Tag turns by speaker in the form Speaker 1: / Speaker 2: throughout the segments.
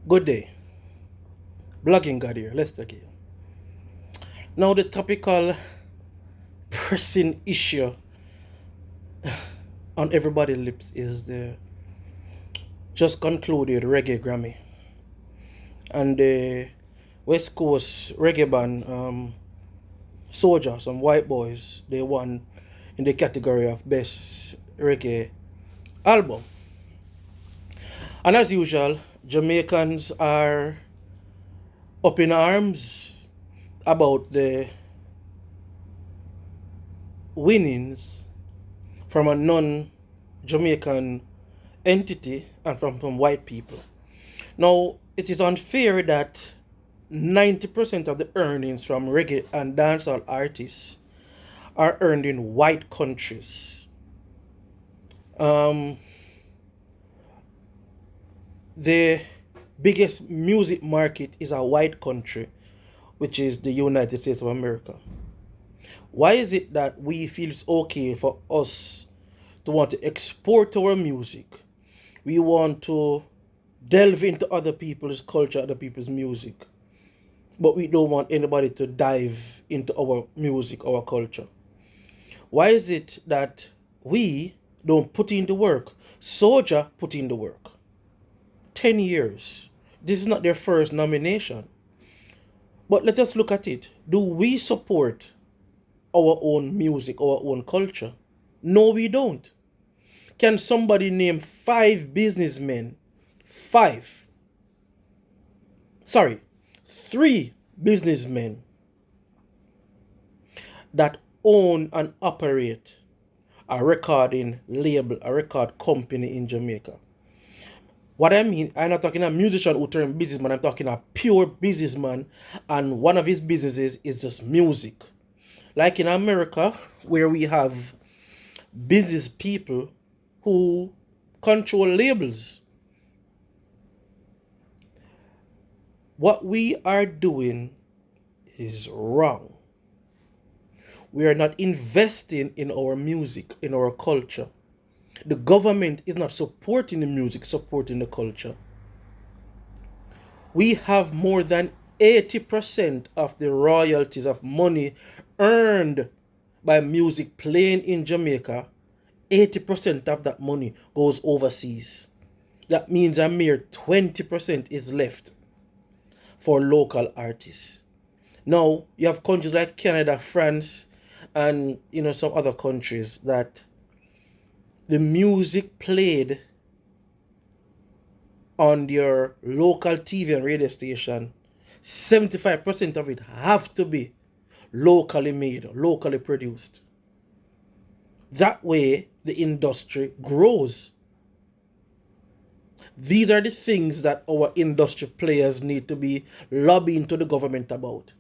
Speaker 1: Good day. Blogging God here. Let's take it. Now the topical pressing issue on everybody's lips is the just concluded reggae Grammy. And the West Coast reggae band Soldier, some white boys, they won in the category of best reggae album. And as usual, Jamaicans are up in arms about the winnings from a non-Jamaican entity and from white people. Now, it is unfair that 90% of the earnings from reggae and dancehall artists are earned in white countries. Um, the biggest music market is a white country, which is the United States of America. Why is it that we feel it's okay for us to want to export our music? We want to delve into other people's culture, other people's music, but we don't want anybody to dive into our music, our culture. Why is it that we don't put in the work? Soldier put in the work. 10 years. This is not their first nomination. But let us look at it. Do we support our own music, our own culture? No, we don't. Can somebody name 5 businessmen? 5. Sorry, 3 businessmen that own and operate a recording label, a record company in Jamaica? What I mean, I'm not talking a musician who turned businessman, I'm talking a pure businessman, and one of his businesses is just music. Like in America, where we have business people who control labels. What we are doing is wrong. We are not investing in our music, in our culture. The government is not supporting the music, supporting the culture. We have more than 80% of the royalties of money earned by music playing in Jamaica. 80% of that money goes overseas. That means a mere 20% is left for local artists. Now, you have countries like Canada, France, and some other countries that the music played on their local TV and radio station, 75% of it have to be locally made, locally produced. That way, the industry grows. These are the things that our industry players need to be lobbying to the government about.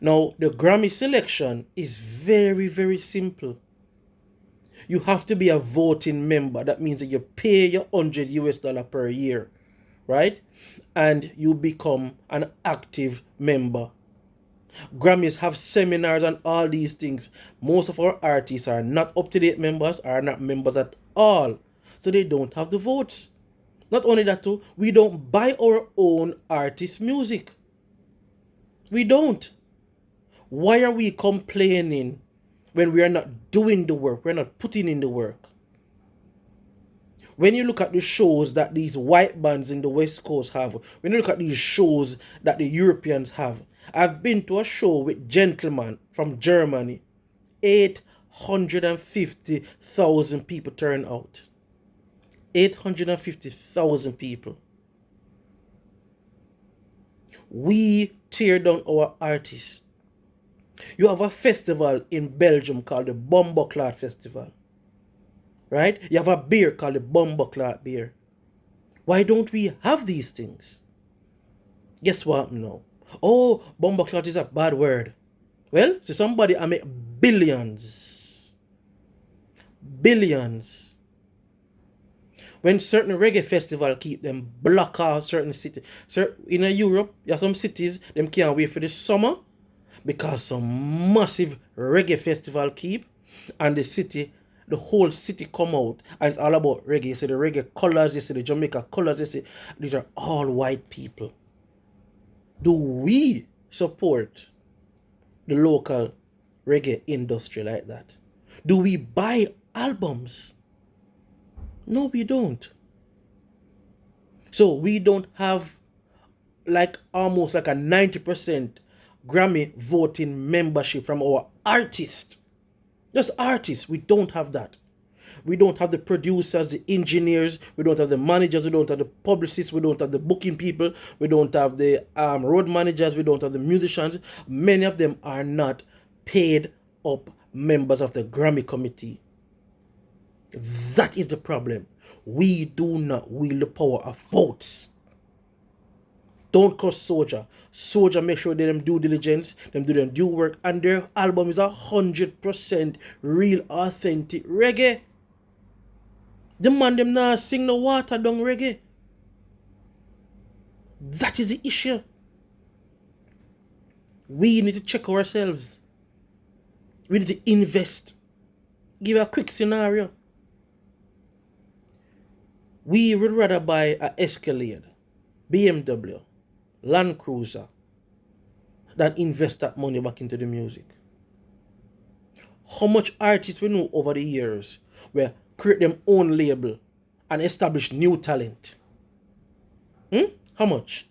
Speaker 1: Now, the Grammy selection is very, very simple. You have to be a voting member. That means that you pay your $100 per year, right? And you become an active member. Grammys have seminars and all these things. Most of our artists are not up-to-date members, are not members at all. So they don't have the votes. Not only that too, we don't buy our own artist music. We don't. Why are we complaining when we are not doing the work? We're not putting in the work. When you look at the shows that these white bands in the West Coast have, when you look at these shows that the Europeans have, I've been to a show with gentlemen from Germany. 850,000 people turn out. 850,000 people. We tear down our artists. You have a festival in Belgium called the Bomboclat Festival. Right? You have a beer called the Bomboclat beer. Why don't we have these things? Guess what now? Oh, Bomboclat is a bad word. Well, see, somebody I make billions. Billions. When certain reggae festival keep them block off certain cities. In Europe, you have some cities, them can't wait for the summer because some massive reggae festival keep, and the city the whole city come out and it's all about reggae. You see the reggae colors, you see the Jamaica colors, you see these are all white people. Do we support the local reggae industry like that? Do we buy albums? No, we don't. So we don't have like almost like a 90% Grammy voting membership from our artists. Just artists. We don't have that. We don't have the producers, the engineers, we don't have the managers, we don't have the publicists, we don't have the booking people, we don't have the road managers, we don't have the musicians. Many of them are not paid up members of the Grammy committee. That is the problem. We do not wield the power of votes. Don't cuss Soldier. Soldier make sure they them due diligence, them do them due work, and their album is 100% real, authentic reggae. The man them now sing no water down reggae. That is the issue. We need to check ourselves. We need to invest. Give a quick scenario. We would rather buy a Escalade, BMW, Land Cruiser than invest that money back into the music. How much artists we know over the years where create them own label and establish new talent? How much?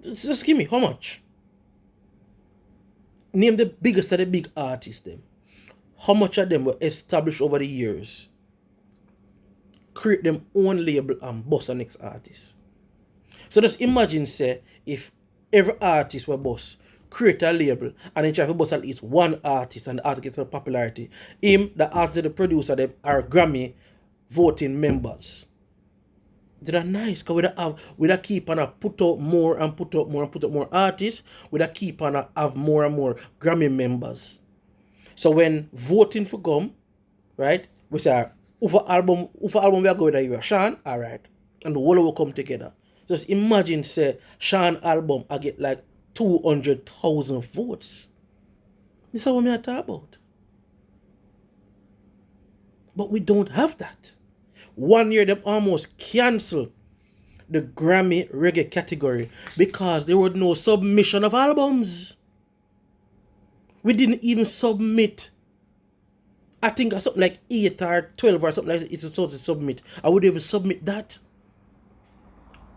Speaker 1: Just give me how much? Name the biggest of the big artists them. How much of them were established over the years? Create them own label and boss the next artist. So just imagine say if every artist were boss create a label and then try to boss at least one artist and the artist gets some popularity. The artist, the producer, they are Grammy voting members. They're nice because we keep on put out more and put out more and put out more artists. We keep on have more and more Grammy members. So when voting for come, right, we say over album we are going to hear Sean, alright. And the whole will come together. Just imagine say Sean album I get like 200,000 votes. This is what I talk about. But we don't have that. 1 year they almost canceled the Grammy reggae category because there was no submission of albums. We didn't even submit. I think something like 8 or 12 or something like that. It's supposed to submit. I would even submit that.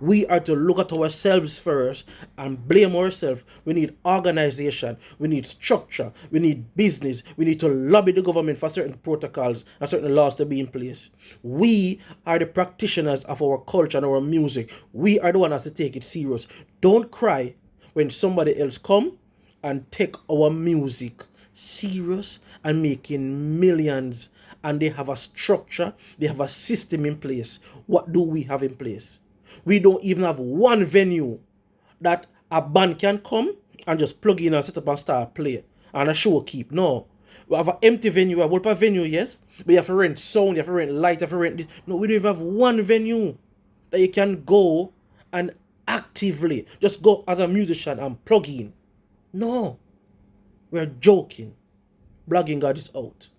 Speaker 1: We are to look at ourselves first and blame ourselves. We need organization, we need structure, we need business, we need to lobby the government for certain protocols and certain laws to be in place. We are the practitioners of our culture and our music. We are the ones to take it serious. Don't cry when somebody else come and take our music serious and making millions, and they have a structure, they have a system in place. What do we have in place? We don't even have one venue that a band can come and just plug in and set up and start play and a show keep. No. We have an empty venue, a whole venue, yes. But you have to rent sound, you have to rent light, you have to rent this. No, we don't even have one venue that you can go and actively just go as a musician and plug in. No. We're joking. Blogging God is out.